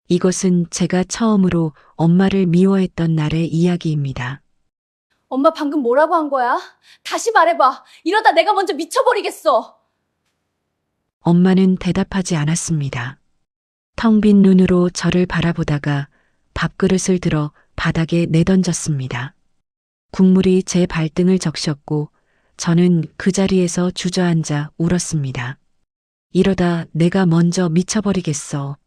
이것은 제가 처음으로 엄마를 미워했던 날의 이야기입니다. 엄마 방금 뭐라고 한 거야? 다시 말해봐. 이러다 내가 먼저 미쳐버리겠어. 엄마는 대답하지 않았습니다. 텅 빈 눈으로 저를 바라보다가 밥그릇을 들어 바닥에 내던졌습니다. 국물이 제 발등을 적셨고 저는 그 자리에서 주저앉아 울었습니다. 이러다 내가 먼저 미쳐버리겠어.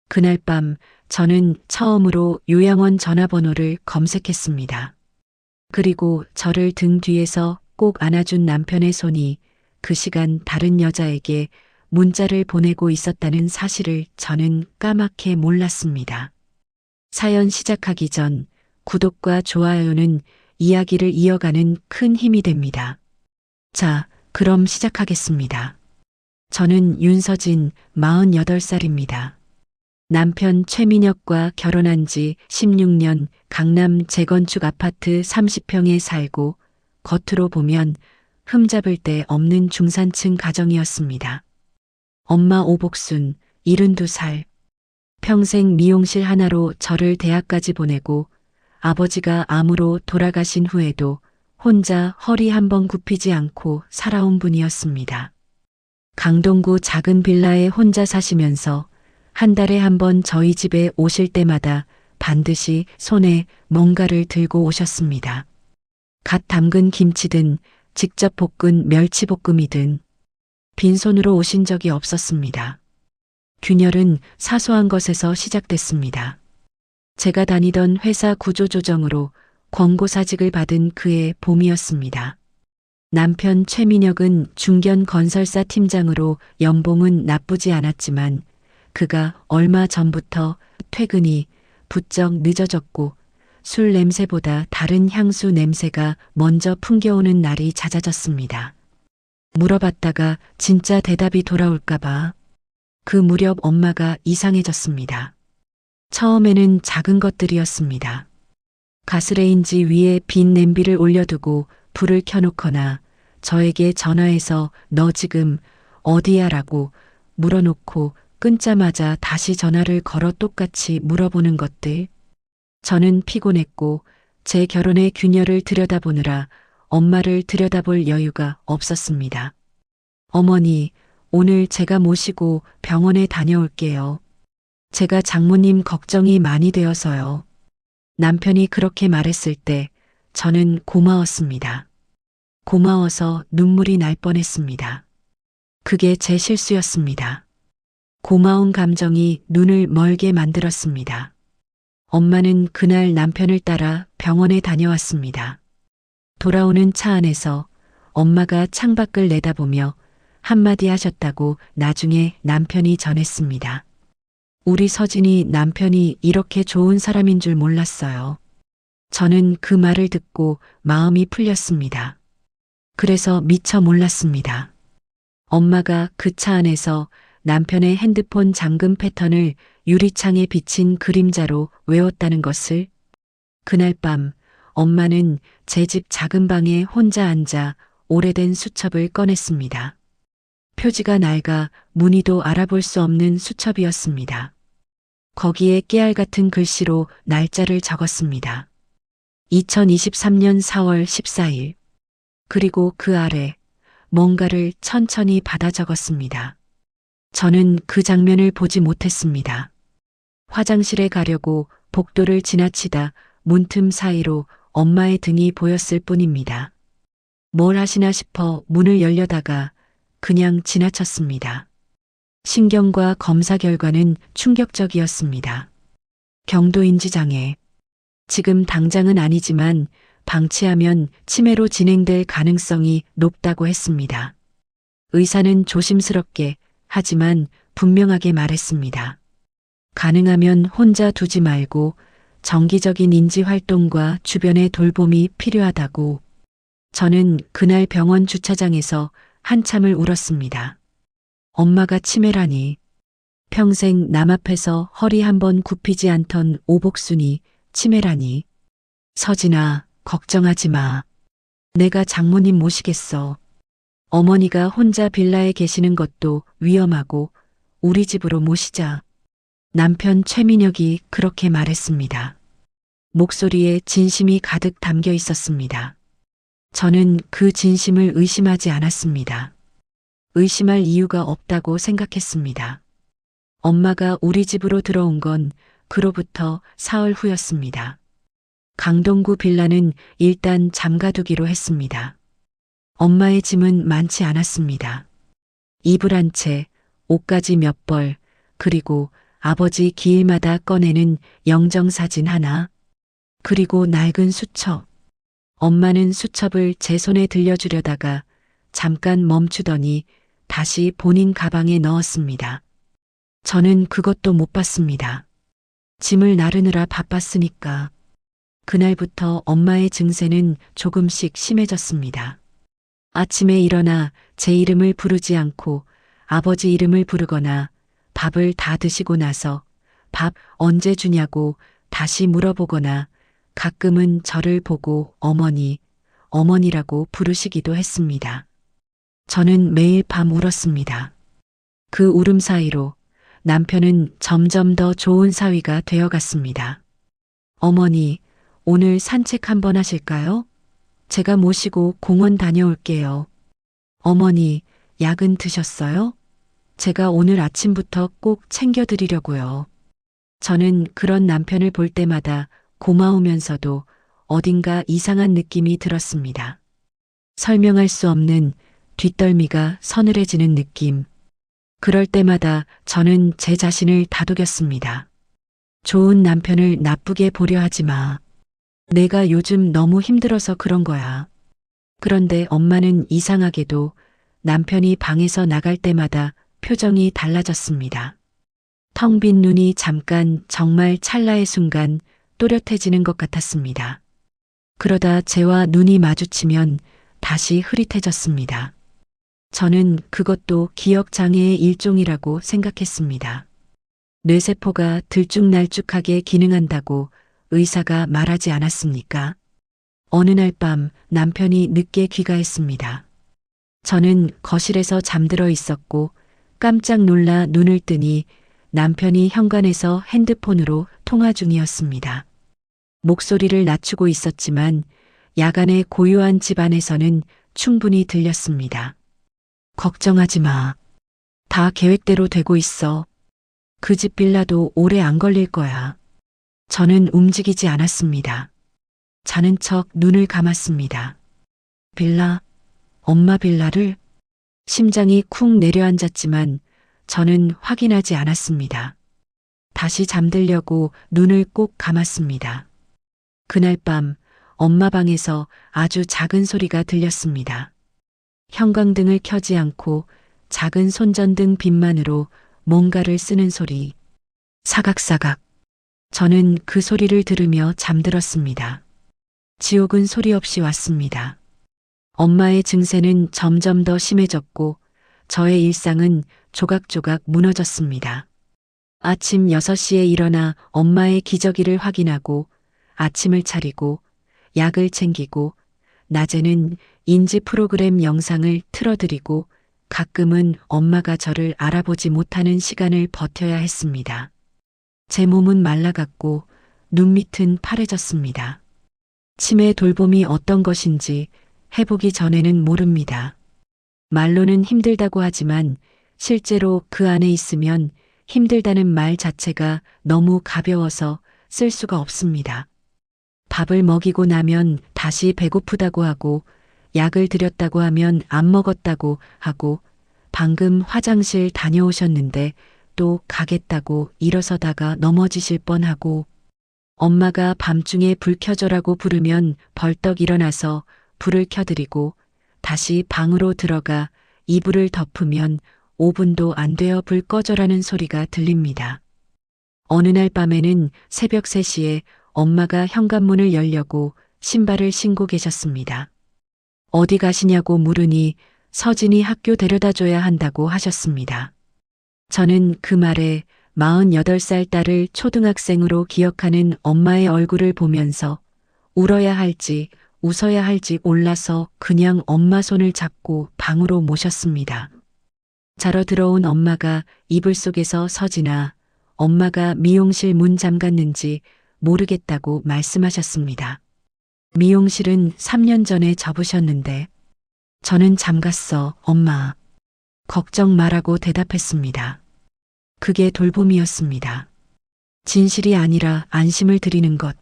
그날 밤 저는 처음으로 요양원 전화번호를 검색했습니다. 그리고 저를 등 뒤에서 꼭 안아준 남편의 손이 그 시간 다른 여자에게 문자를 보내고 있었다는 사실을 저는 까맣게 몰랐습니다. 사연 시작하기 전 구독과 좋아요는 이야기를 이어가는 큰 힘이 됩니다. 자, 그럼 시작하겠습니다. 저는 윤서진 48살입니다. 남편 최민혁과 결혼한 지 16년 강남 재건축 아파트 30평에 살고 겉으로 보면 흠잡을 데 없는 중산층 가정이었습니다. 엄마 오복순 72살. 평생 미용실 하나로 저를 대학까지 보내고 아버지가 암으로 돌아가신 후에도 혼자 허리 한번 굽히지 않고 살아온 분이었습니다. 강동구 작은 빌라에 혼자 사시면서 한 달에 한 번 저희 집에 오실 때마다 반드시 손에 뭔가를 들고 오셨습니다. 갓 담근 김치든 직접 볶은 멸치볶음이든 빈손으로 오신 적이 없었습니다. 균열은 사소한 것에서 시작됐습니다. 제가 다니던 회사 구조조정으로 권고사직을 받은 그해 봄이었습니다. 남편 최민혁은 중견 건설사 팀장으로 연봉은 나쁘지 않았지만 그가 얼마 전부터 퇴근이 부쩍 늦어졌고 술 냄새보다 다른 향수 냄새가 먼저 풍겨오는 날이 잦아졌습니다. 물어봤다가 진짜 대답이 돌아올까봐 그 무렵 엄마가 이상해졌습니다. 처음에는 작은 것들이었습니다. 가스레인지 위에 빈 냄비를 올려두고 불을 켜놓거나 저에게 전화해서 너 지금 어디야 라고 물어놓고 끊자마자 다시 전화를 걸어 똑같이 물어보는 것들. 저는 피곤했고 제 결혼의 균열을 들여다보느라 엄마를 들여다볼 여유가 없었습니다. 어머니, 오늘 제가 모시고 병원에 다녀올게요. 제가 장모님 걱정이 많이 되어서요. 남편이 그렇게 말했을 때 저는 고마웠습니다. 고마워서 눈물이 날 뻔했습니다. 그게 제 실수였습니다. 고마운 감정이 눈을 멀게 만들었습니다. 엄마는 그날 남편을 따라 병원에 다녀왔습니다. 돌아오는 차 안에서 엄마가 창밖을 내다보며 한마디 하셨다고 나중에 남편이 전했습니다. 우리 서진이 남편이 이렇게 좋은 사람인 줄 몰랐어요. 저는 그 말을 듣고 마음이 풀렸습니다. 그래서 미처 몰랐습니다. 엄마가 그 차 안에서 남편의 핸드폰 잠금 패턴을 유리창에 비친 그림자로 외웠다는 것을. 그날 밤 엄마는 제 집 작은 방에 혼자 앉아 오래된 수첩을 꺼냈습니다. 표지가 낡아 무늬도 알아볼 수 없는 수첩이었습니다. 거기에 깨알 같은 글씨로 날짜를 적었습니다. 2023년 4월 14일. 그리고 그 아래 뭔가를 천천히 받아 적었습니다. 저는 그 장면을 보지 못했습니다. 화장실에 가려고 복도를 지나치다 문틈 사이로 엄마의 등이 보였을 뿐입니다. 뭘 하시나 싶어 문을 열려다가 그냥 지나쳤습니다. 신경과 검사 결과는 충격적이었습니다. 경도인지 장애. 지금 당장은 아니지만 방치하면 치매로 진행될 가능성이 높다고 했습니다. 의사는 조심스럽게 하지만 분명하게 말했습니다. 가능하면 혼자 두지 말고 정기적인 인지 활동과 주변의 돌봄이 필요하다고. 저는 그날 병원 주차장에서 한참을 울었습니다. 엄마가 치매라니. 평생 남 앞에서 허리 한번 굽히지 않던 오복순이 치매라니. 서진아, 걱정하지 마. 내가 장모님 모시겠어. 어머니가 혼자 빌라에 계시는 것도 위험하고 우리 집으로 모시자. 남편 최민혁이 그렇게 말했습니다. 목소리에 진심이 가득 담겨 있었습니다. 저는 그 진심을 의심하지 않았습니다. 의심할 이유가 없다고 생각했습니다. 엄마가 우리 집으로 들어온 건 그로부터 사흘 후였습니다. 강동구 빌라는 일단 잠가두기로 했습니다. 엄마의 짐은 많지 않았습니다. 이불 한 채, 옷가지 몇 벌, 그리고 아버지 기일마다 꺼내는 영정사진 하나, 그리고 낡은 수첩. 엄마는 수첩을 제 손에 들려주려다가 잠깐 멈추더니 다시 본인 가방에 넣었습니다. 저는 그것도 못 봤습니다. 짐을 나르느라 바빴으니까. 그날부터 엄마의 증세는 조금씩 심해졌습니다. 아침에 일어나 제 이름을 부르지 않고 아버지 이름을 부르거나 밥을 다 드시고 나서 밥 언제 주냐고 다시 물어보거나 가끔은 저를 보고 어머니, 어머니라고 부르시기도 했습니다. 저는 매일 밤 울었습니다. 그 울음 사이로 남편은 점점 더 좋은 사위가 되어갔습니다. 어머니, 오늘 산책 한번 하실까요? 제가 모시고 공원 다녀올게요. 어머니, 약은 드셨어요? 제가 오늘 아침부터 꼭 챙겨드리려고요. 저는 그런 남편을 볼 때마다 고마우면서도 어딘가 이상한 느낌이 들었습니다. 설명할 수 없는 뒷덜미가 서늘해지는 느낌. 그럴 때마다 저는 제 자신을 다독였습니다. 좋은 남편을 나쁘게 보려 하지 마. 내가 요즘 너무 힘들어서 그런 거야. 그런데 엄마는 이상하게도 남편이 방에서 나갈 때마다 표정이 달라졌습니다. 텅 빈 눈이 잠깐 정말 찰나의 순간 또렷해지는 것 같았습니다. 그러다 저와 눈이 마주치면 다시 흐릿해졌습니다. 저는 그것도 기억장애의 일종이라고 생각했습니다. 뇌세포가 들쭉날쭉하게 기능한다고 의사가 말하지 않았습니까? 어느 날 밤 남편이 늦게 귀가했습니다. 저는 거실에서 잠들어 있었고 깜짝 놀라 눈을 뜨니 남편이 현관에서 핸드폰으로 통화 중이었습니다. 목소리를 낮추고 있었지만 야간에 고요한 집안에서는 충분히 들렸습니다. 걱정하지 마. 다 계획대로 되고 있어. 그 집 빌라도 오래 안 걸릴 거야. 저는 움직이지 않았습니다. 자는 척 눈을 감았습니다. 빌라? 엄마 빌라를? 심장이 쿵 내려앉았지만 저는 확인하지 않았습니다. 다시 잠들려고 눈을 꼭 감았습니다. 그날 밤 엄마 방에서 아주 작은 소리가 들렸습니다. 형광등을 켜지 않고 작은 손전등 빛만으로 뭔가를 쓰는 소리. 사각사각. 저는 그 소리를 들으며 잠들었습니다. 지옥은 소리 없이 왔습니다. 엄마의 증세는 점점 더 심해졌고 저의 일상은 조각조각 무너졌습니다. 아침 6시에 일어나 엄마의 기저귀를 확인하고 아침을 차리고 약을 챙기고 낮에는 인지 프로그램 영상을 틀어드리고 가끔은 엄마가 저를 알아보지 못하는 시간을 버텨야 했습니다. 제 몸은 말라갔고 눈밑은 파래졌습니다. 치매 돌봄이 어떤 것인지 해보기 전에는 모릅니다. 말로는 힘들다고 하지만 실제로 그 안에 있으면 힘들다는 말 자체가 너무 가벼워서 쓸 수가 없습니다. 밥을 먹이고 나면 다시 배고프다고 하고 약을 드렸다고 하면 안 먹었다고 하고 방금 화장실 다녀오셨는데 또 가겠다고 일어서다가 넘어지실 뻔하고 엄마가 밤중에 불 켜줘라고 부르면 벌떡 일어나서 불을 켜드리고 다시 방으로 들어가 이불을 덮으면 5분도 안 되어 불 꺼져라는 소리가 들립니다. 어느 날 밤에는 새벽 3시에 엄마가 현관문을 열려고 신발을 신고 계셨습니다. 어디 가시냐고 물으니 서진이 학교 데려다 줘야 한다고 하셨습니다. 저는 그 말에 48살 딸을 초등학생으로 기억하는 엄마의 얼굴을 보면서 울어야 할지 웃어야 할지 몰라서 그냥 엄마 손을 잡고 방으로 모셨습니다. 자러 들어온 엄마가 이불 속에서 서진아, 엄마가 미용실 문 잠갔는지 모르겠다고 말씀하셨습니다. 미용실은 3년 전에 접으셨는데 저는 잠갔어, 엄마. 걱정 마라고 대답했습니다. 그게 돌봄이었습니다. 진실이 아니라 안심을 드리는 것.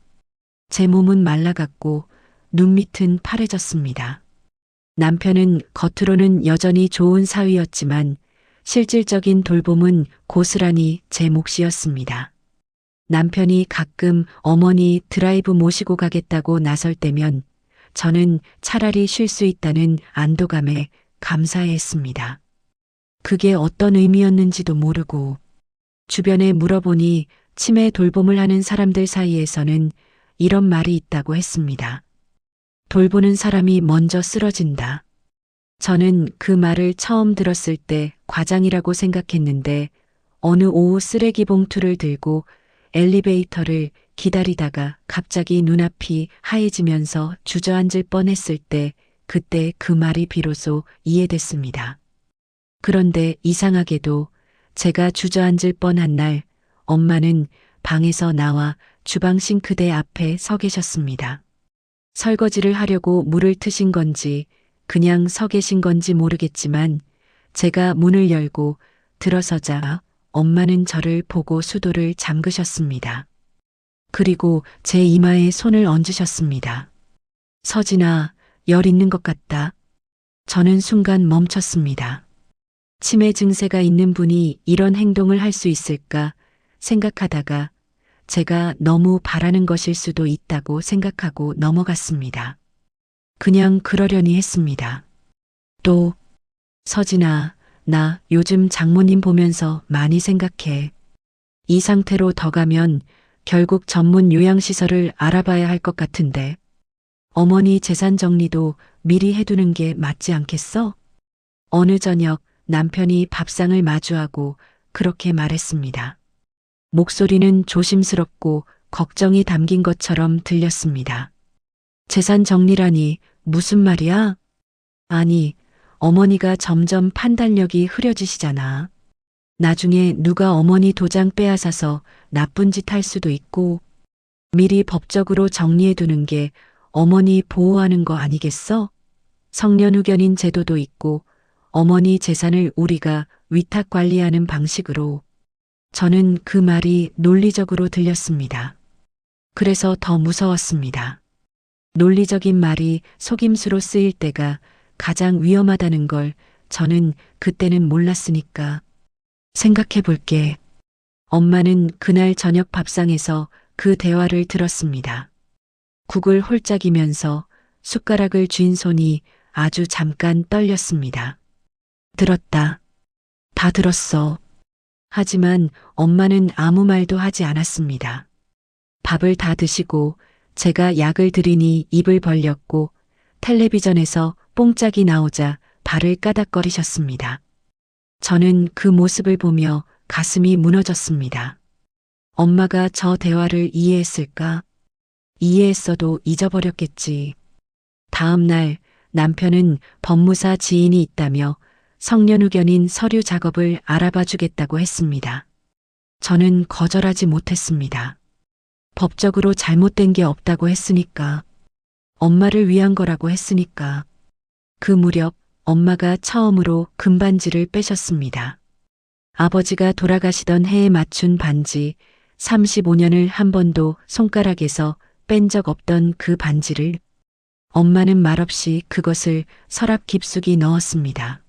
제 몸은 말라갔고 눈밑은 파래졌습니다. 남편은 겉으로는 여전히 좋은 사위였지만 실질적인 돌봄은 고스란히 제 몫이었습니다. 남편이 가끔 어머니 드라이브 모시고 가겠다고 나설 때면 저는 차라리 쉴 수 있다는 안도감에 감사해했습니다. 그게 어떤 의미였는지도 모르고 주변에 물어보니 치매 돌봄을 하는 사람들 사이에서는 이런 말이 있다고 했습니다. 돌보는 사람이 먼저 쓰러진다. 저는 그 말을 처음 들었을 때 과장이라고 생각했는데 어느 오후 쓰레기 봉투를 들고 엘리베이터를 기다리다가 갑자기 눈앞이 하얘지면서 주저앉을 뻔했을 때 그때 그 말이 비로소 이해됐습니다. 그런데 이상하게도 제가 주저앉을 뻔한 날 엄마는 방에서 나와 주방 싱크대 앞에 서 계셨습니다. 설거지를 하려고 물을 트신 건지 그냥 서 계신 건지 모르겠지만 제가 문을 열고 들어서자 엄마는 저를 보고 수도를 잠그셨습니다. 그리고 제 이마에 손을 얹으셨습니다. 서진아, 열 있는 것 같다. 저는 순간 멈췄습니다. 치매 증세가 있는 분이 이런 행동을 할 수 있을까 생각하다가 제가 너무 바라는 것일 수도 있다고 생각하고 넘어갔습니다. 그냥 그러려니 했습니다. 또, 서진아, 나 요즘 장모님 보면서 많이 생각해. 이 상태로 더 가면 결국 전문 요양시설을 알아봐야 할 것 같은데. 어머니 재산 정리도 미리 해두는 게 맞지 않겠어? 어느 저녁 남편이 밥상을 마주하고 그렇게 말했습니다. 목소리는 조심스럽고 걱정이 담긴 것처럼 들렸습니다. 재산 정리라니 무슨 말이야? 아니, 어머니가 점점 판단력이 흐려지시잖아. 나중에 누가 어머니 도장 빼앗아서 나쁜 짓 할 수도 있고 미리 법적으로 정리해두는 게 어머니 보호하는 거 아니겠어? 성년후견인 제도도 있고 어머니 재산을 우리가 위탁 관리하는 방식으로. 저는 그 말이 논리적으로 들렸습니다. 그래서 더 무서웠습니다. 논리적인 말이 속임수로 쓰일 때가 가장 위험하다는 걸 저는 그때는 몰랐으니까. 생각해 볼게. 엄마는 그날 저녁 밥상에서 그 대화를 들었습니다. 국을 홀짝이면서 숟가락을 쥔 손이 아주 잠깐 떨렸습니다. 들었다. 다 들었어. 하지만 엄마는 아무 말도 하지 않았습니다. 밥을 다 드시고 제가 약을 드리니 입을 벌렸고 텔레비전에서 뽕짝이 나오자 발을 까닥거리셨습니다. 저는 그 모습을 보며 가슴이 무너졌습니다. 엄마가 저 대화를 이해했을까? 이해했어도 잊어버렸겠지. 다음 날 남편은 법무사 지인이 있다며 성년후견인 서류 작업을 알아봐 주겠다고 했습니다. 저는 거절하지 못했습니다. 법적으로 잘못된 게 없다고 했으니까. 엄마를 위한 거라고 했으니까. 그 무렵 엄마가 처음으로 금반지를 빼셨습니다. 아버지가 돌아가시던 해에 맞춘 반지, 35년을 한 번도 손가락에서 뺀 적 없던 그 반지를 엄마는 말없이 그것을 서랍 깊숙이 넣었습니다.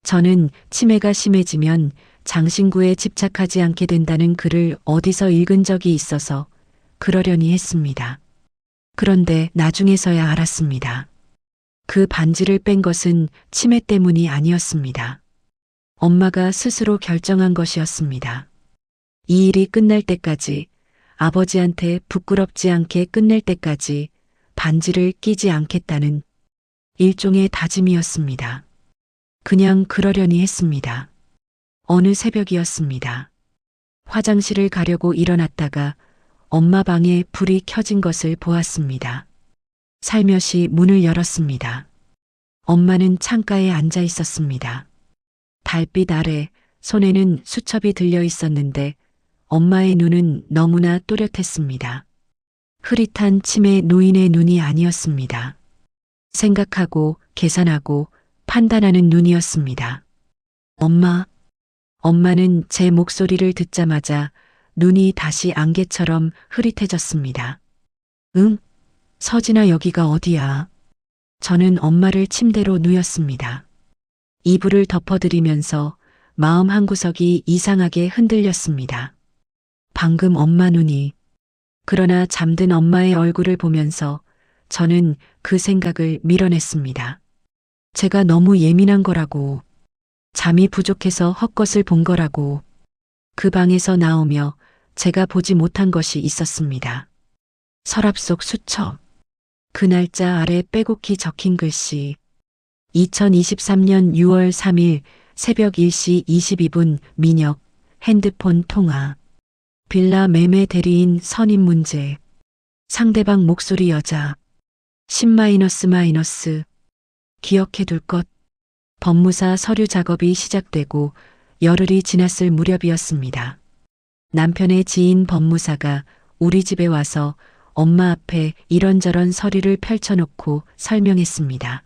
저는 치매가 심해지면 장신구에 집착하지 않게 된다는 글을 어디서 읽은 적이 있어서 그러려니 했습니다. 그런데 나중에서야 알았습니다. 그 반지를 뺀 것은 치매 때문이 아니었습니다. 엄마가 스스로 결정한 것이었습니다. 이 일이 끝날 때까지, 아버지한테 부끄럽지 않게 끝낼 때까지 반지를 끼지 않겠다는 일종의 다짐이었습니다. 그냥 그러려니 했습니다. 어느 새벽이었습니다. 화장실을 가려고 일어났다가 엄마 방에 불이 켜진 것을 보았습니다. 살며시 문을 열었습니다. 엄마는 창가에 앉아 있었습니다. 달빛 아래 손에는 수첩이 들려 있었는데 엄마의 눈은 너무나 또렷했습니다. 흐릿한 치매 노인의 눈이 아니었습니다. 생각하고 계산하고 판단하는 눈이었습니다. 엄마. 엄마는 제 목소리를 듣자마자 눈이 다시 안개처럼 흐릿해졌습니다. 응? 서진아, 여기가 어디야? 저는 엄마를 침대로 누였습니다. 이불을 덮어드리면서 마음 한구석이 이상하게 흔들렸습니다. 방금 엄마 눈이. 그러나 잠든 엄마의 얼굴을 보면서 저는 그 생각을 밀어냈습니다. 제가 너무 예민한 거라고. 잠이 부족해서 헛것을 본 거라고. 그 방에서 나오며 제가 보지 못한 것이 있었습니다. 서랍 속 수첩. 그 날짜 아래 빼곡히 적힌 글씨. 2023년 6월 3일 새벽 1시 22분 민혁. 핸드폰 통화. 빌라 매매 대리인 선임 문제. 상대방 목소리 여자. 10-. 기억해둘 것. 법무사 서류 작업이 시작되고 열흘이 지났을 무렵이었습니다. 남편의 지인 법무사가 우리 집에 와서 엄마 앞에 이런저런 서류를 펼쳐놓고 설명했습니다.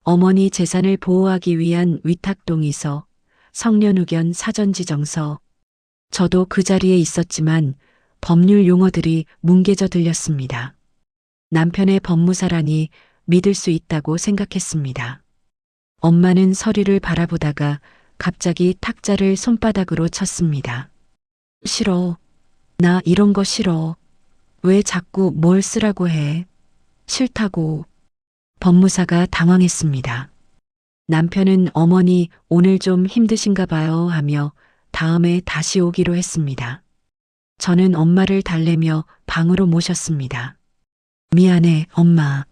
어머니 재산을 보호하기 위한 위탁동의서, 성년후견 사전지정서. 저도 그 자리에 있었지만 법률 용어들이 뭉개져 들렸습니다. 남편의 법무사라니 믿을 수 있다고 생각했습니다. 엄마는 서류를 바라보다가 갑자기 탁자를 손바닥으로 쳤습니다. 싫어. 나 이런 거 싫어. 왜 자꾸 뭘 쓰라고 해? 싫다고. 법무사가 당황했습니다. 남편은 어머니 오늘 좀 힘드신가 봐요 하며 다음에 다시 오기로 했습니다. 저는 엄마를 달래며 방으로 모셨습니다. 미안해, 엄마.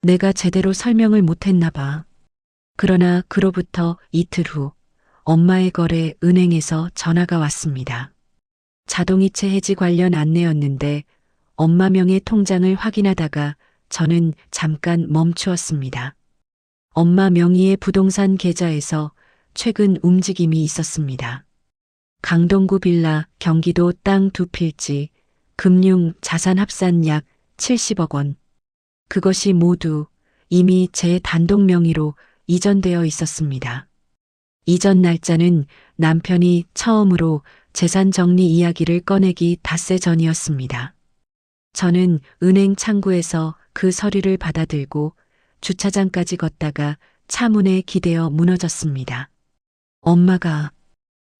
내가 제대로 설명을 못했나 봐. 그러나 그로부터 이틀 후 엄마의 거래 은행에서 전화가 왔습니다. 자동이체 해지 관련 안내였는데 엄마 명의 통장을 확인하다가 저는 잠깐 멈추었습니다. 엄마 명의의 부동산 계좌에서 최근 움직임이 있었습니다. 강동구 빌라, 경기도 땅 2필지, 금융 자산 합산 약 70억 원. 그것이 모두 이미 제 단독 명의로 이전되어 있었습니다. 이전 날짜는 남편이 처음으로 재산 정리 이야기를 꺼내기 닷새 전이었습니다. 저는 은행 창구에서 그 서류를 받아들고 주차장까지 걷다가 차문에 기대어 무너졌습니다.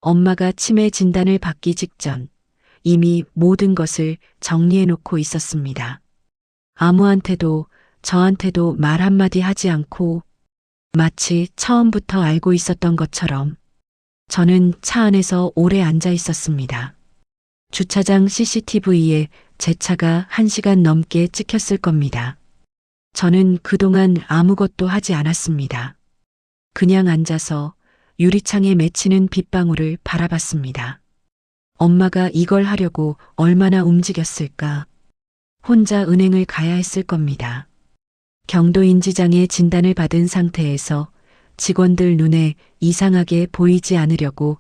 엄마가 치매 진단을 받기 직전 이미 모든 것을 정리해 놓고 있었습니다. 아무한테도 저한테도 말 한마디 하지 않고 마치 처음부터 알고 있었던 것처럼 저는 차 안에서 오래 앉아 있었습니다. 주차장 CCTV에 제 차가 1시간 넘게 찍혔을 겁니다. 저는 그동안 아무것도 하지 않았습니다. 그냥 앉아서 유리창에 맺히는 빗방울을 바라봤습니다. 엄마가 이걸 하려고 얼마나 움직였을까. 혼자 은행을 가야 했을 겁니다. 경도인지장애 진단을 받은 상태에서 직원들 눈에 이상하게 보이지 않으려고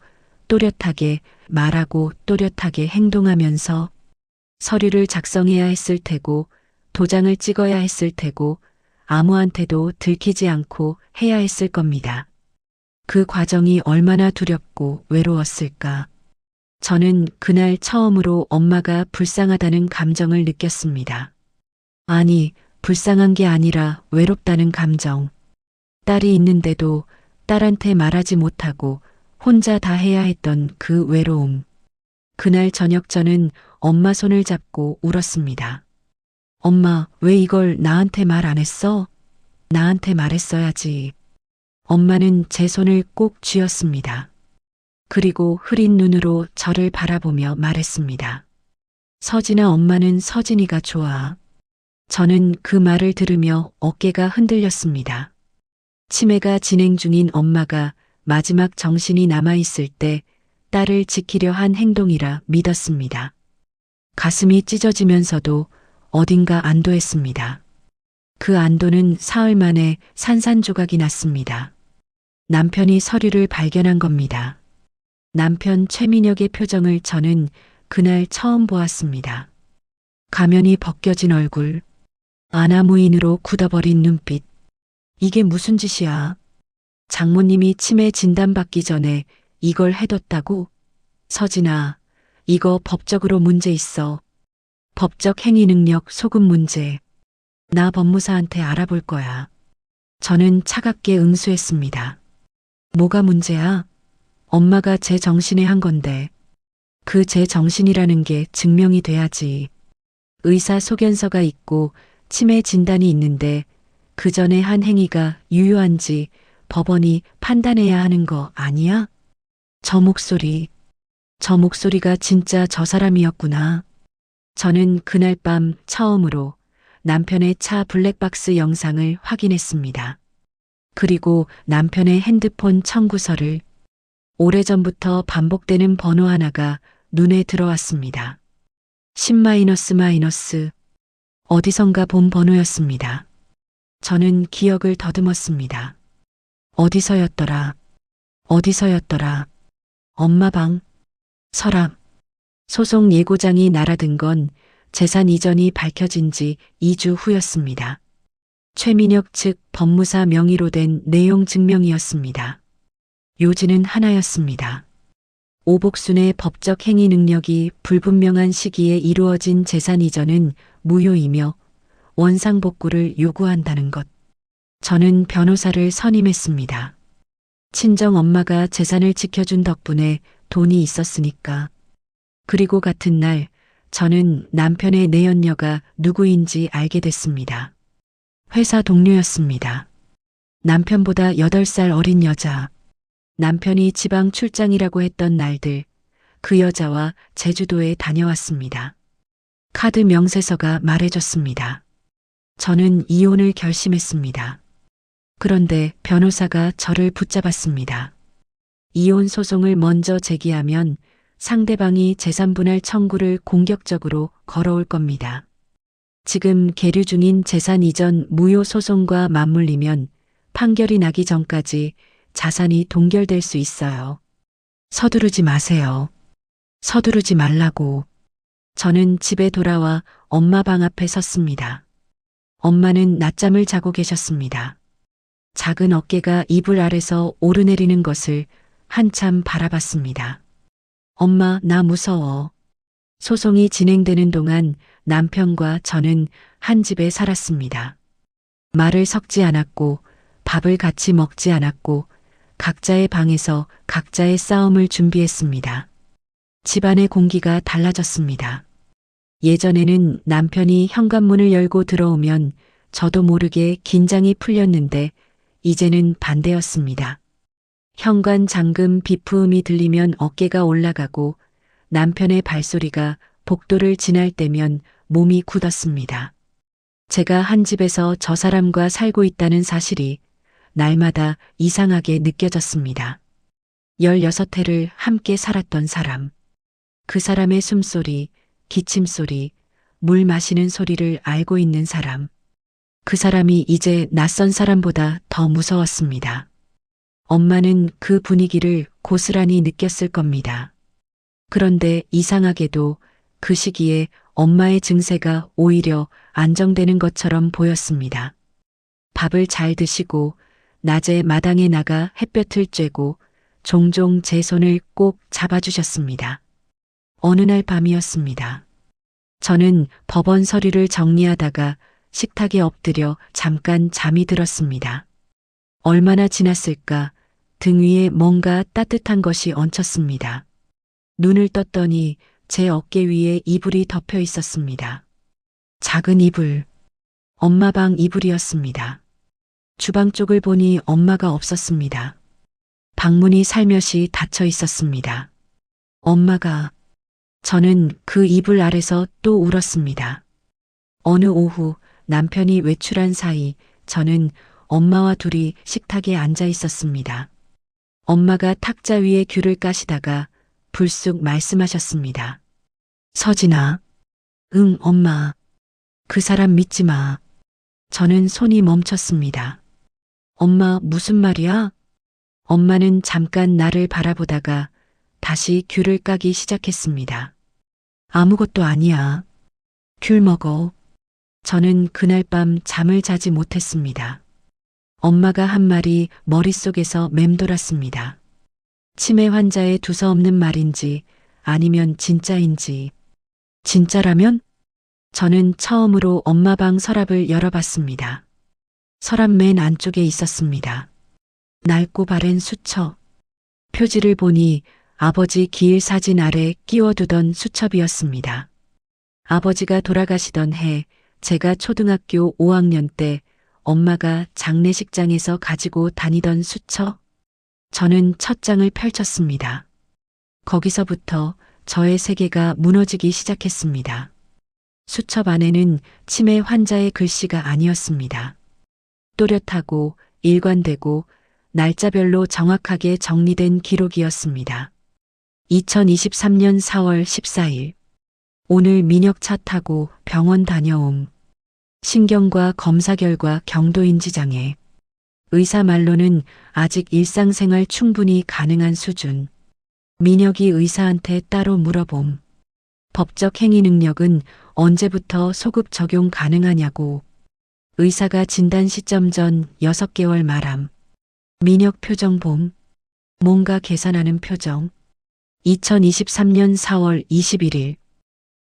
또렷하게 말하고 또렷하게 행동하면서 서류를 작성해야 했을 테고 도장을 찍어야 했을 테고 아무한테도 들키지 않고 해야 했을 겁니다. 그 과정이 얼마나 두렵고 외로웠을까. 저는 그날 처음으로 엄마가 불쌍하다는 감정을 느꼈습니다. 아니, 불쌍한 게 아니라 외롭다는 감정. 딸이 있는데도 딸한테 말하지 못하고 혼자 다 해야 했던 그 외로움. 그날 저녁 저는 엄마 손을 잡고 울었습니다. 엄마, 왜 이걸 나한테 말 안 했어? 나한테 말했어야지. 엄마는 제 손을 꼭 쥐었습니다. 그리고 흐린 눈으로 저를 바라보며 말했습니다. 서진아, 엄마는 서진이가 좋아. 저는 그 말을 들으며 어깨가 흔들렸습니다. 치매가 진행 중인 엄마가 마지막 정신이 남아있을 때 딸을 지키려 한 행동이라 믿었습니다. 가슴이 찢어지면서도 어딘가 안도했습니다. 그 안도는 사흘 만에 산산조각이 났습니다. 남편이 서류를 발견한 겁니다. 남편 최민혁의 표정을 저는 그날 처음 보았습니다. 가면이 벗겨진 얼굴, 아나무인으로 굳어버린 눈빛. 이게 무슨 짓이야? 장모님이 치매 진단받기 전에 이걸 해뒀다고? 서진아, 이거 법적으로 문제 있어. 법적 행위 능력 소급 문제. 나 법무사한테 알아볼 거야. 저는 차갑게 응수했습니다. 뭐가 문제야? 엄마가 제 정신에 한 건데. 그 제 정신이라는 게 증명이 돼야지. 의사 소견서가 있고 치매 진단이 있는데 그 전에 한 행위가 유효한지 법원이 판단해야 하는 거 아니야? 저 목소리가 진짜 저 사람이었구나. 저는 그날 밤 처음으로 남편의 차 블랙박스 영상을 확인했습니다. 그리고 남편의 핸드폰 청구서를 오래전부터 반복되는 번호 하나가 눈에 들어왔습니다. 10-, 어디선가 본 번호였습니다. 저는 기억을 더듬었습니다. 어디서였더라? 엄마 방, 서랍. 소송 예고장이 날아든 건 재산 이전이 밝혀진 지 2주 후였습니다. 최민혁 측 법무사 명의로 된 내용 증명이었습니다. 요지는 하나였습니다. 오복순의 법적 행위 능력이 불분명한 시기에 이루어진 재산 이전은 무효이며 원상복구를 요구한다는 것. 저는 변호사를 선임했습니다. 친정 엄마가 재산을 지켜준 덕분에 돈이 있었으니까. 그리고 같은 날 저는 남편의 내연녀가 누구인지 알게 됐습니다. 회사 동료였습니다. 남편보다 8살 어린 여자. 남편이 지방 출장이라고 했던 날들 그 여자와 제주도에 다녀왔습니다. 카드 명세서가 말해줬습니다. 저는 이혼을 결심했습니다. 그런데 변호사가 저를 붙잡았습니다. 이혼 소송을 먼저 제기하면 상대방이 재산분할 청구를 공격적으로 걸어올 겁니다. 지금 계류 중인 재산 이전 무효 소송과 맞물리면 판결이 나기 전까지 자산이 동결될 수 있어요. 서두르지 마세요. 서두르지 말라고. 저는 집에 돌아와 엄마 방 앞에 섰습니다. 엄마는 낮잠을 자고 계셨습니다. 작은 어깨가 이불 아래서 오르내리는 것을 한참 바라봤습니다. 엄마, 나 무서워. 소송이 진행되는 동안 남편과 저는 한 집에 살았습니다. 말을 섞지 않았고 밥을 같이 먹지 않았고 각자의 방에서 각자의 싸움을 준비했습니다. 집안의 공기가 달라졌습니다. 예전에는 남편이 현관문을 열고 들어오면 저도 모르게 긴장이 풀렸는데 이제는 반대였습니다. 현관 잠금 비프음이 들리면 어깨가 올라가고 남편의 발소리가 복도를 지날 때면 몸이 굳었습니다. 제가 한 집에서 저 사람과 살고 있다는 사실이 날마다 이상하게 느껴졌습니다. 16해를 함께 살았던 사람. 그 사람의 숨소리, 기침소리, 물 마시는 소리를 알고 있는 사람. 그 사람이 이제 낯선 사람보다 더 무서웠습니다. 엄마는 그 분위기를 고스란히 느꼈을 겁니다. 그런데 이상하게도 그 시기에 엄마의 증세가 오히려 안정되는 것처럼 보였습니다. 밥을 잘 드시고 낮에 마당에 나가 햇볕을 쬐고 종종 제 손을 꼭 잡아주셨습니다. 어느 날 밤이었습니다. 저는 법원 서류를 정리하다가 식탁에 엎드려 잠깐 잠이 들었습니다. 얼마나 지났을까 등 위에 뭔가 따뜻한 것이 얹혔습니다. 눈을 떴더니 제 어깨 위에 이불이 덮여 있었습니다. 작은 이불. 엄마 방 이불이었습니다. 주방 쪽을 보니 엄마가 없었습니다. 방문이 살며시 닫혀 있었습니다. 엄마가. 저는 그 이불 아래서 또 울었습니다. 어느 오후 남편이 외출한 사이 저는 엄마와 둘이 식탁에 앉아 있었습니다. 엄마가 탁자 위에 귤을 까시다가 불쑥 말씀하셨습니다. 서진아. 응, 엄마. 그 사람 믿지 마. 저는 손이 멈췄습니다. 엄마, 무슨 말이야? 엄마는 잠깐 나를 바라보다가 다시 귤을 까기 시작했습니다. 아무것도 아니야. 귤 먹어. 저는 그날 밤 잠을 자지 못했습니다. 엄마가 한 말이 머릿속에서 맴돌았습니다. 치매 환자의 두서없는 말인지 아니면 진짜인지. 진짜라면? 저는 처음으로 엄마 방 서랍을 열어봤습니다. 서랍 맨 안쪽에 있었습니다. 낡고 바랜 수첩. 표지를 보니 아버지 기일 사진 아래 끼워두던 수첩이었습니다. 아버지가 돌아가시던 해 제가 초등학교 5학년 때 엄마가 장례식장에서 가지고 다니던 수첩. 저는 첫 장을 펼쳤습니다. 거기서부터 저의 세계가 무너지기 시작했습니다. 수첩 안에는 치매 환자의 글씨가 아니었습니다. 또렷하고 일관되고 날짜별로 정확하게 정리된 기록이었습니다. 2023년 4월 14일. 오늘 민혁 차 타고 병원 다녀옴. 신경과 검사 결과 경도인지장애. 의사 말로는 아직 일상생활 충분히 가능한 수준. 민혁이 의사한테 따로 물어봄. 법적 행위 능력은 언제부터 소급 적용 가능하냐고. 의사가 진단 시점 전 6개월 말함. 민혁 표정 봄. 뭔가 계산하는 표정. 2023년 4월 21일.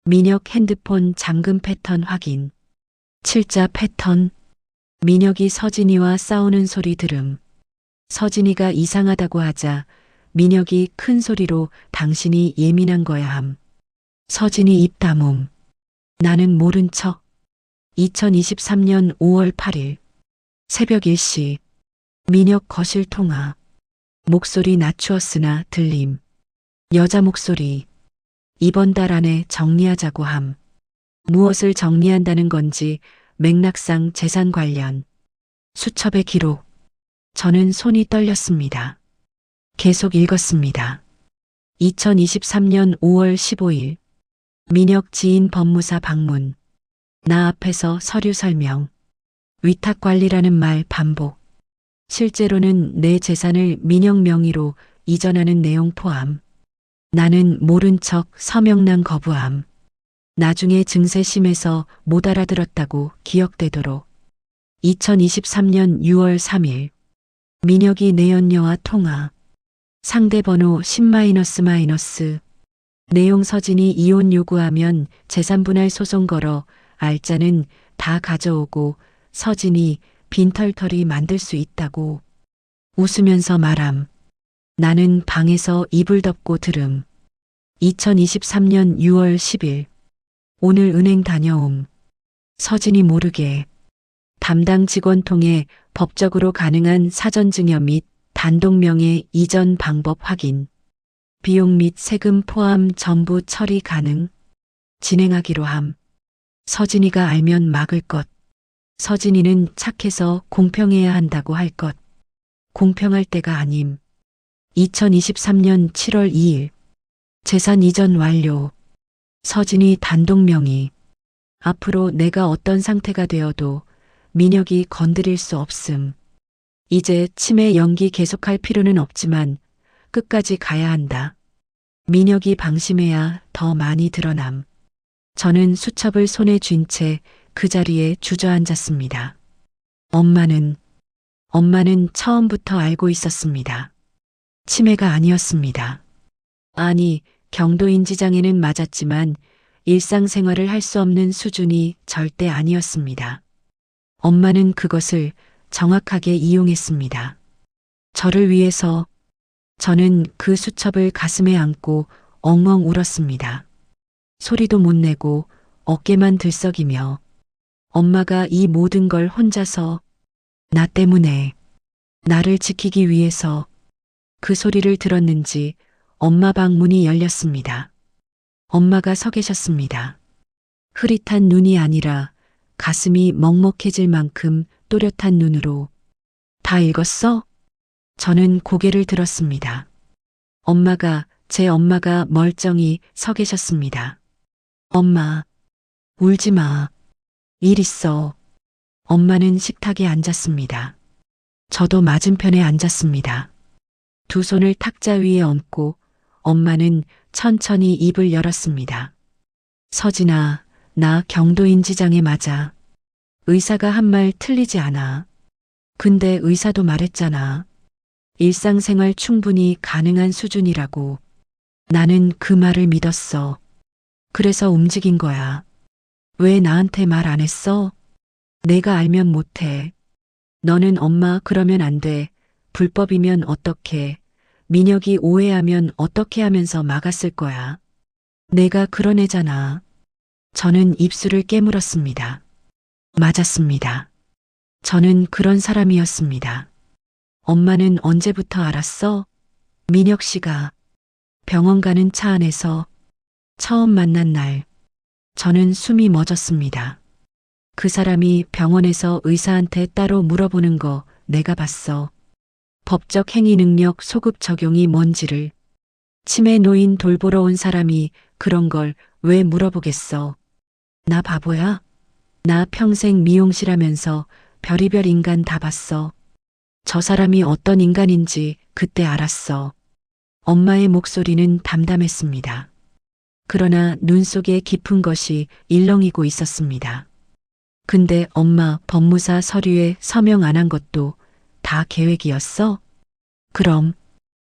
민혁 핸드폰 잠금 패턴 확인. 7자 패턴. 민혁이 서진이와 싸우는 소리 들음. 서진이가 이상하다고 하자 민혁이 큰 소리로 당신이 예민한 거야 함. 서진이 입 다문. 나는 모른 척. 2023년 5월 8일. 새벽 1시. 민혁 거실 통화. 목소리 낮추었으나 들림. 여자 목소리. 이번 달 안에 정리하자고 함. 무엇을 정리한다는 건지 맥락상 재산 관련. 수첩의 기록. 저는 손이 떨렸습니다. 계속 읽었습니다. 2023년 5월 15일. 민혁 지인 법무사 방문. 나 앞에서 서류 설명. 위탁 관리라는 말 반복. 실제로는 내 재산을 민혁 명의로 이전하는 내용 포함. 나는 모른 척 서명란 거부함. 나중에 증세 심해서 못 알아들었다고 기억되도록. 2023년 6월 3일. 민혁이 내연녀와 통화. 상대 번호 10-. 내용 서진이 이혼 요구하면 재산분할 소송 걸어 알짜는 다 가져오고 서진이 빈털터리 만들 수 있다고. 웃으면서 말함. 나는 방에서 이불 덮고 들음. 2023년 6월 10일. 오늘 은행 다녀옴. 서진이 모르게. 담당 직원 통해 법적으로 가능한 사전증여 및 단독명의 이전 방법 확인. 비용 및 세금 포함 전부 처리 가능. 진행하기로 함. 서진이가 알면 막을 것. 서진이는 착해서 공평해야 한다고 할 것. 공평할 때가 아님. 2023년 7월 2일. 재산 이전 완료. 서진이 단독 명의. 앞으로 내가 어떤 상태가 되어도 민혁이 건드릴 수 없음. 이제 치매 연기 계속할 필요는 없지만 끝까지 가야 한다. 민혁이 방심해야 더 많이 드러남. 저는 수첩을 손에 쥔 채 그 자리에 주저앉았습니다. 엄마는 처음부터 알고 있었습니다. 치매가 아니었습니다. 아니, 경도인지장애는 맞았지만 일상생활을 할 수 없는 수준이 절대 아니었습니다. 엄마는 그것을 정확하게 이용했습니다. 저를 위해서. 저는 그 수첩을 가슴에 안고 엉엉 울었습니다. 소리도 못 내고 어깨만 들썩이며. 엄마가 이 모든 걸 혼자서, 나 때문에, 나를 지키기 위해서. 그 소리를 들었는지 엄마 방 문이 열렸습니다. 엄마가 서 계셨습니다. 흐릿한 눈이 아니라 가슴이 먹먹해질 만큼 또렷한 눈으로. 다 읽었어? 저는 고개를 들었습니다. 제 엄마가 멀쩡히 서 계셨습니다. 엄마, 울지 마. 일 있어. 엄마는 식탁에 앉았습니다. 저도 맞은편에 앉았습니다. 두 손을 탁자 위에 얹고 엄마는 천천히 입을 열었습니다. 서진아, 나 경도인지장애 맞아. 의사가 한 말 틀리지 않아. 근데 의사도 말했잖아. 일상생활 충분히 가능한 수준이라고. 나는 그 말을 믿었어. 그래서 움직인 거야. 왜 나한테 말 안 했어? 내가 알면 못해. 너는 엄마 그러면 안 돼. 불법이면 어떡해. 민혁이 오해하면 어떻게 하면서 막았을 거야. 내가 그런 애잖아. 저는 입술을 깨물었습니다. 맞았습니다. 저는 그런 사람이었습니다. 엄마는 언제부터 알았어? 민혁 씨가 병원 가는 차 안에서 처음 만난 날, 저는 숨이 멎었습니다. 그 사람이 병원에서 의사한테 따로 물어보는 거 내가 봤어. 법적 행위 능력 소급 적용이 뭔지를. 치매 노인 돌보러 온 사람이 그런 걸 왜 물어보겠어. 나 바보야? 나 평생 미용실 하면서 별의별 인간 다 봤어. 저 사람이 어떤 인간인지 그때 알았어. 엄마의 목소리는 담담했습니다. 그러나 눈 속에 깊은 것이 일렁이고 있었습니다. 근데 엄마 법무사 서류에 서명 안 한 것도 다 계획이었어? 그럼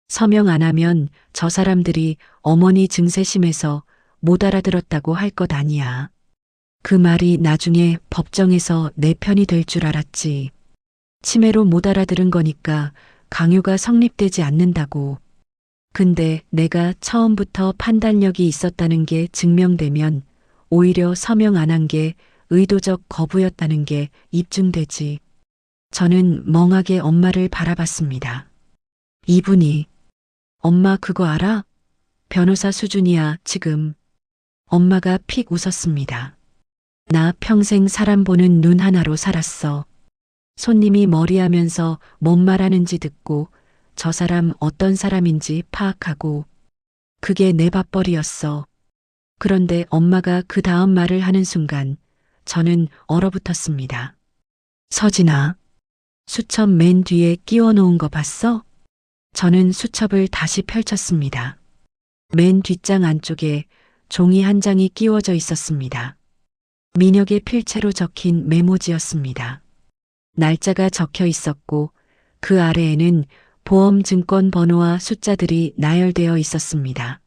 서명 안 하면 저 사람들이 어머니 증세 심해서 못 알아들었다고 할 것 아니야. 그 말이 나중에 법정에서 내 편이 될 줄 알았지. 치매로 못 알아들은 거니까 강요가 성립되지 않는다고. 근데 내가 처음부터 판단력이 있었다는 게 증명되면 오히려 서명 안 한 게 의도적 거부였다는 게 입증되지. 저는 멍하게 엄마를 바라봤습니다. 이분이 엄마 그거 알아? 변호사 수준이야 지금. 엄마가 픽 웃었습니다. 나 평생 사람 보는 눈 하나로 살았어. 손님이 머리하면서 뭔 말하는지 듣고 저 사람 어떤 사람인지 파악하고. 그게 내 밥벌이였어. 그런데 엄마가 그 다음 말을 하는 순간 저는 얼어붙었습니다. 서진아, 수첩 맨 뒤에 끼워 놓은 거 봤어? 저는 수첩을 다시 펼쳤습니다. 맨 뒷장 안쪽에 종이 한 장이 끼워져 있었습니다. 민혁의 필체로 적힌 메모지였습니다. 날짜가 적혀 있었고 그 아래에는 보험 증권 번호와 숫자들이 나열되어 있었습니다.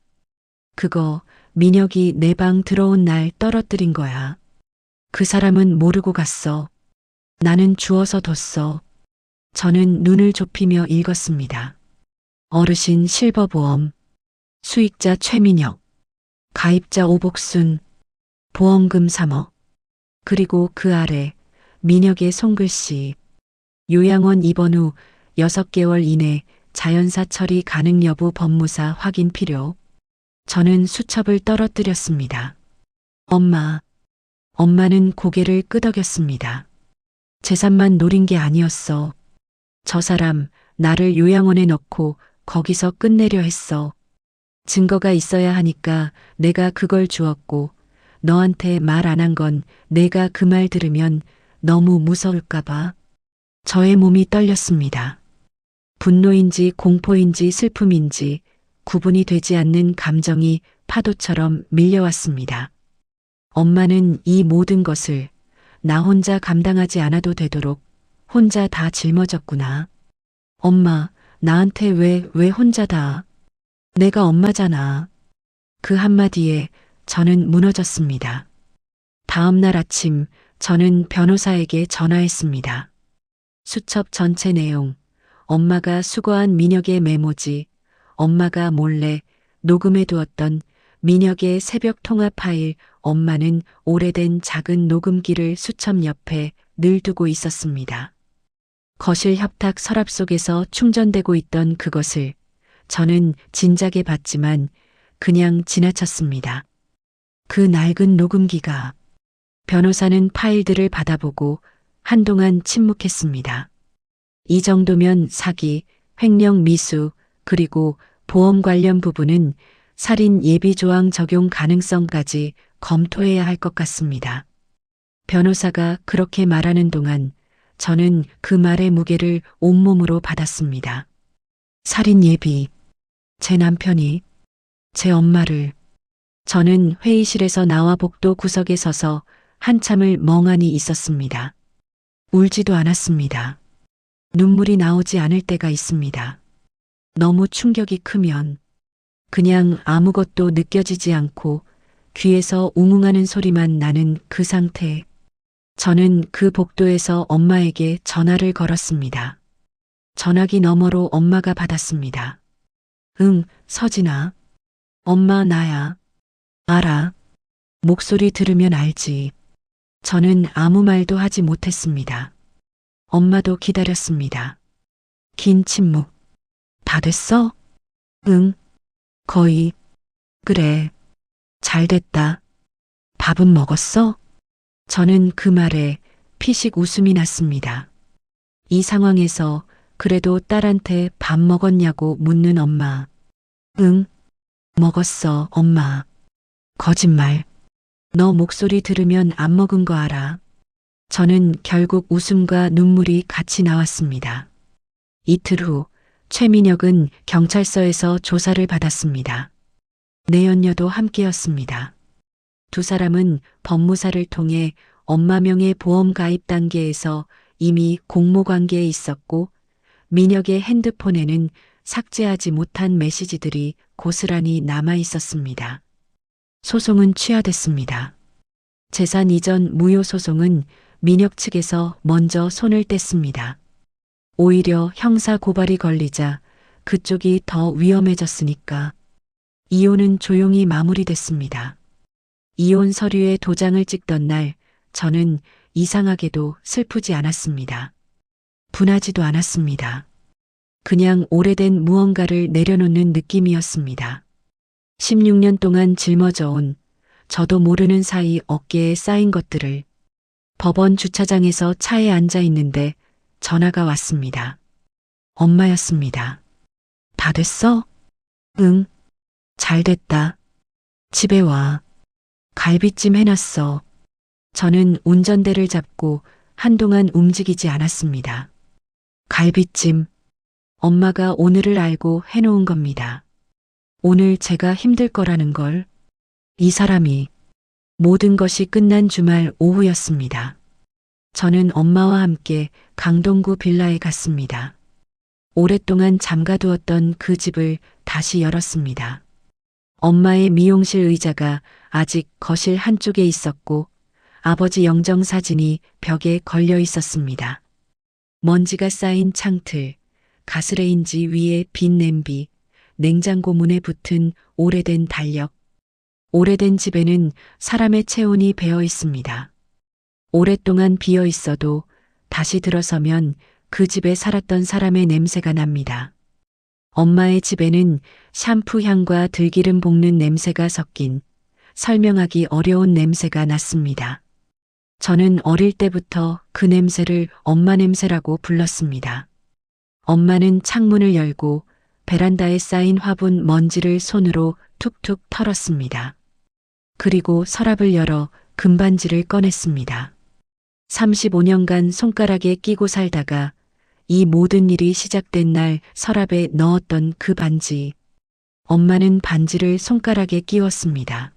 그거 민혁이 내 방 들어온 날 떨어뜨린 거야. 그 사람은 모르고 갔어. 나는 주워서 뒀어. 저는 눈을 좁히며 읽었습니다. 어르신 실버보험, 수익자 최민혁, 가입자 오복순, 보험금 3억. 그리고 그 아래 민혁의 손글씨. 요양원 입원 후 6개월 이내 자연사 처리 가능 여부 법무사 확인 필요. 저는 수첩을 떨어뜨렸습니다. 엄마는 고개를 끄덕였습니다. 재산만 노린 게 아니었어. 저 사람 나를 요양원에 넣고 거기서 끝내려 했어. 증거가 있어야 하니까 내가 그걸 주었고 너한테 말 안 한 건 내가 그 말 들으면 너무 무서울까 봐. 저의 몸이 떨렸습니다. 분노인지 공포인지 슬픔인지 구분이 되지 않는 감정이 파도처럼 밀려왔습니다. 엄마는 이 모든 것을 나 혼자 감당하지 않아도 되도록 혼자 다 짊어졌구나. 엄마, 나한테 왜 혼자다. 내가 엄마잖아. 그 한마디에 저는 무너졌습니다. 다음 날 아침 저는 변호사에게 전화했습니다. 수첩 전체 내용, 엄마가 수거한 민혁의 메모지, 엄마가 몰래 녹음해 두었던 민혁의 새벽 통화 파일, 엄마는 오래된 작은 녹음기를 수첩 옆에 늘 두고 있었습니다. 거실 협탁 서랍 속에서 충전되고 있던 그것을 저는 진작에 봤지만 그냥 지나쳤습니다. 그 낡은 녹음기가. 변호사는 파일들을 받아보고 한동안 침묵했습니다. 이 정도면 사기, 횡령 미수, 그리고 보험 관련 부분은 살인 예비 조항 적용 가능성까지 검토해야 할 것 같습니다. 변호사가 그렇게 말하는 동안 저는 그 말의 무게를 온몸으로 받았습니다. 살인 예비. 제 남편이 제 엄마를. 저는 회의실에서 나와 복도 구석에 서서 한참을 멍하니 있었습니다. 울지도 않았습니다. 눈물이 나오지 않을 때가 있습니다. 너무 충격이 크면 그냥 아무것도 느껴지지 않고 귀에서 웅웅하는 소리만 나는 그 상태. 저는 그 복도에서 엄마에게 전화를 걸었습니다. 전화기 너머로 엄마가 받았습니다. 응, 서진아. 엄마 나야. 알아. 목소리 들으면 알지. 저는 아무 말도 하지 못했습니다. 엄마도 기다렸습니다. 긴 침묵. 다 됐어? 응. 거의. 그래. 잘 됐다. 밥은 먹었어? 저는 그 말에 피식 웃음이 났습니다. 이 상황에서 그래도 딸한테 밥 먹었냐고 묻는 엄마. 응. 먹었어, 엄마. 거짓말. 너 목소리 들으면 안 먹은 거 알아. 저는 결국 웃음과 눈물이 같이 나왔습니다. 이틀 후 최민혁은 경찰서에서 조사를 받았습니다. 내연녀도 함께였습니다. 두 사람은 법무사를 통해 엄마 명의 보험 가입 단계에서 이미 공모 관계에 있었고 민혁의 핸드폰에는 삭제하지 못한 메시지들이 고스란히 남아 있었습니다. 소송은 취하됐습니다. 재산 이전 무효 소송은 민혁 측에서 먼저 손을 뗐습니다. 오히려 형사 고발이 걸리자 그쪽이 더 위험해졌으니까 이혼은 조용히 마무리됐습니다. 이혼 서류에 도장을 찍던 날 저는 이상하게도 슬프지 않았습니다. 분하지도 않았습니다. 그냥 오래된 무언가를 내려놓는 느낌이었습니다. 16년 동안 짊어져 온 저도 모르는 사이 어깨에 쌓인 것들을 법원 주차장에서 차에 앉아 있는데 전화가 왔습니다. 엄마였습니다. 다 됐어? 응. 잘 됐다. 집에 와. 갈비찜 해놨어. 저는 운전대를 잡고 한동안 움직이지 않았습니다. 갈비찜. 엄마가 오늘을 알고 해놓은 겁니다. 오늘 제가 힘들 거라는 걸. 이 사람이. 모든 것이 끝난 주말 오후였습니다. 저는 엄마와 함께 강동구 빌라에 갔습니다. 오랫동안 잠가두었던 그 집을 다시 열었습니다. 엄마의 미용실 의자가 아직 거실 한쪽에 있었고 아버지 영정 사진이 벽에 걸려 있었습니다. 먼지가 쌓인 창틀, 가스레인지 위에 빈 냄비, 냉장고 문에 붙은 오래된 달력. 오래된 집에는 사람의 체온이 배어 있습니다. 오랫동안 비어 있어도 다시 들어서면 그 집에 살았던 사람의 냄새가 납니다. 엄마의 집에는 샴푸 향과 들기름 볶는 냄새가 섞인 설명하기 어려운 냄새가 났습니다. 저는 어릴 때부터 그 냄새를 엄마 냄새라고 불렀습니다. 엄마는 창문을 열고 베란다에 쌓인 화분 먼지를 손으로 툭툭 털었습니다. 그리고 서랍을 열어 금반지를 꺼냈습니다. 35년간 손가락에 끼고 살다가 이 모든 일이 시작된 날 서랍에 넣었던 그 반지. 엄마는 반지를 손가락에 끼웠습니다.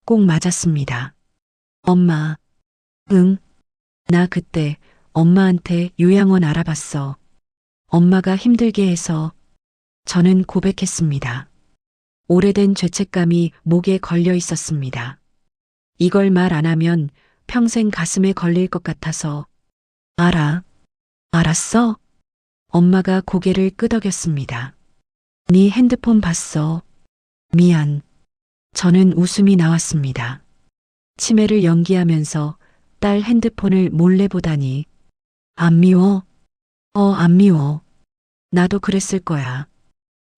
꼭 맞았습니다. 엄마. 응. 나 그때 엄마한테 요양원 알아봤어. 엄마가 힘들게 해서. 저는 고백했습니다. 오래된 죄책감이 목에 걸려 있었습니다. 이걸 말 안 하면 평생 가슴에 걸릴 것 같아서. 알아. 알았어? 엄마가 고개를 끄덕였습니다. 네 핸드폰 봤어. 미안. 저는 웃음이 나왔습니다. 치매를 연기하면서 딸 핸드폰을 몰래 보다니. 안 미워? 안 미워. 나도 그랬을 거야.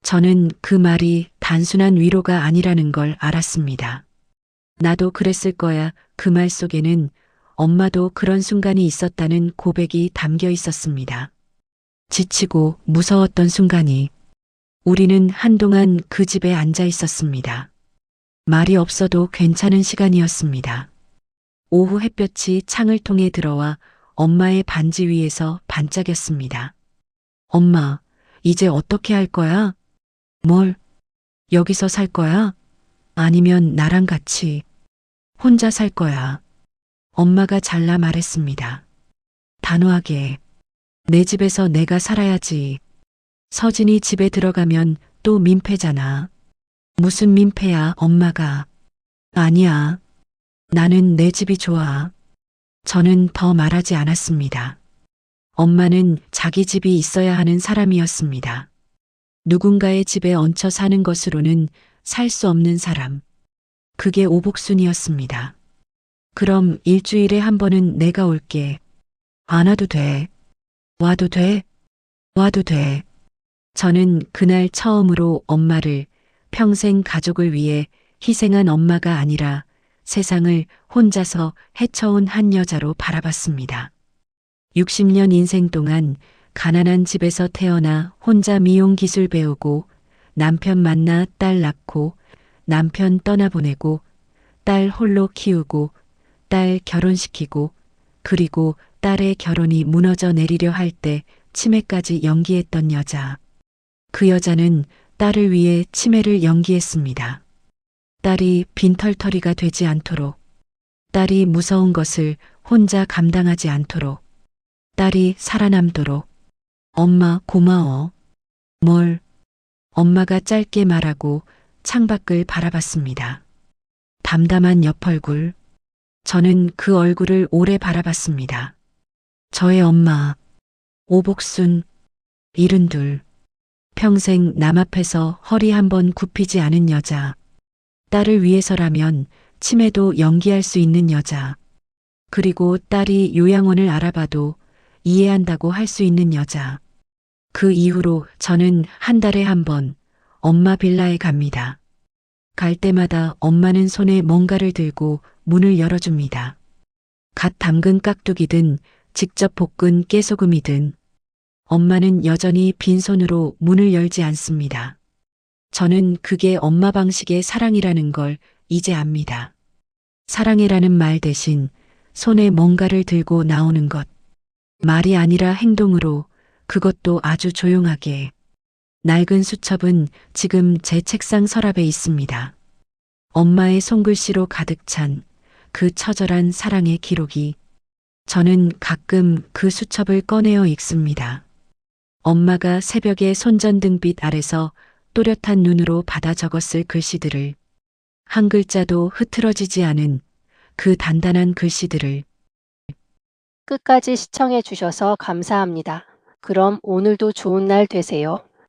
저는 그 말이 단순한 위로가 아니라는 걸 알았습니다. 나도 그랬을 거야. 그 말 속에는 엄마도 그런 순간이 있었다는 고백이 담겨 있었습니다. 지치고 무서웠던 순간이. 우리는 한동안 그 집에 앉아 있었습니다. 말이 없어도 괜찮은 시간이었습니다. 오후 햇볕이 창을 통해 들어와 엄마의 반지 위에서 반짝였습니다. 엄마, 이제 어떻게 할 거야? 뭘? 여기서 살 거야? 아니면 나랑 같이 혼자 살 거야? 엄마가 잘라 말했습니다. 단호하게. 내 집에서 내가 살아야지. 서진이 집에 들어가면 또 민폐잖아. 무슨 민폐야, 엄마가. 아니야. 나는 내 집이 좋아. 저는 더 말하지 않았습니다. 엄마는 자기 집이 있어야 하는 사람이었습니다. 누군가의 집에 얹혀 사는 것으로는 살 수 없는 사람. 그게 오복순이었습니다. 그럼 일주일에 한 번은 내가 올게. 안 와도 돼. 와도 돼. 와도 돼. 저는 그날 처음으로 엄마를 평생 가족을 위해 희생한 엄마가 아니라 세상을 혼자서 헤쳐온 한 여자로 바라봤습니다. 60년 인생 동안 가난한 집에서 태어나 혼자 미용 기술 배우고 남편 만나 딸 낳고 남편 떠나보내고 딸 홀로 키우고 딸 결혼시키고 그리고 딸의 결혼이 무너져 내리려 할 때 치매까지 연기했던 여자. 그 여자는 딸을 위해 치매를 연기했습니다. 딸이 빈털터리가 되지 않도록, 딸이 무서운 것을 혼자 감당하지 않도록, 딸이 살아남도록. 엄마 고마워. 뭘? 엄마가 짧게 말하고 창밖을 바라봤습니다. 담담한 옆얼굴. 저는 그 얼굴을 오래 바라봤습니다. 저의 엄마, 오복순, 72. 평생 남 앞에서 허리 한번 굽히지 않은 여자. 딸을 위해서라면 치매도 연기할 수 있는 여자. 그리고 딸이 요양원을 알아봐도 이해한다고 할 수 있는 여자. 그 이후로 저는 한 달에 한 번 엄마 빌라에 갑니다. 갈 때마다 엄마는 손에 뭔가를 들고 문을 열어줍니다. 갓 담근 깍두기든 직접 볶은 깨소금이든 엄마는 여전히 빈손으로 문을 열지 않습니다. 저는 그게 엄마 방식의 사랑이라는 걸 이제 압니다. 사랑해라는 말 대신 손에 뭔가를 들고 나오는 것. 말이 아니라 행동으로, 그것도 아주 조용하게. 낡은 수첩은 지금 제 책상 서랍에 있습니다. 엄마의 손글씨로 가득 찬 그 처절한 사랑의 기록이. 저는 가끔 그 수첩을 꺼내어 읽습니다. 엄마가 새벽에 손전등빛 아래서 또렷한 눈으로 받아 적었을 글씨들을, 한 글자도 흐트러지지 않은 그 단단한 글씨들을. 끝까지 시청해 주셔서 감사합니다. 그럼 오늘도 좋은 날 되세요.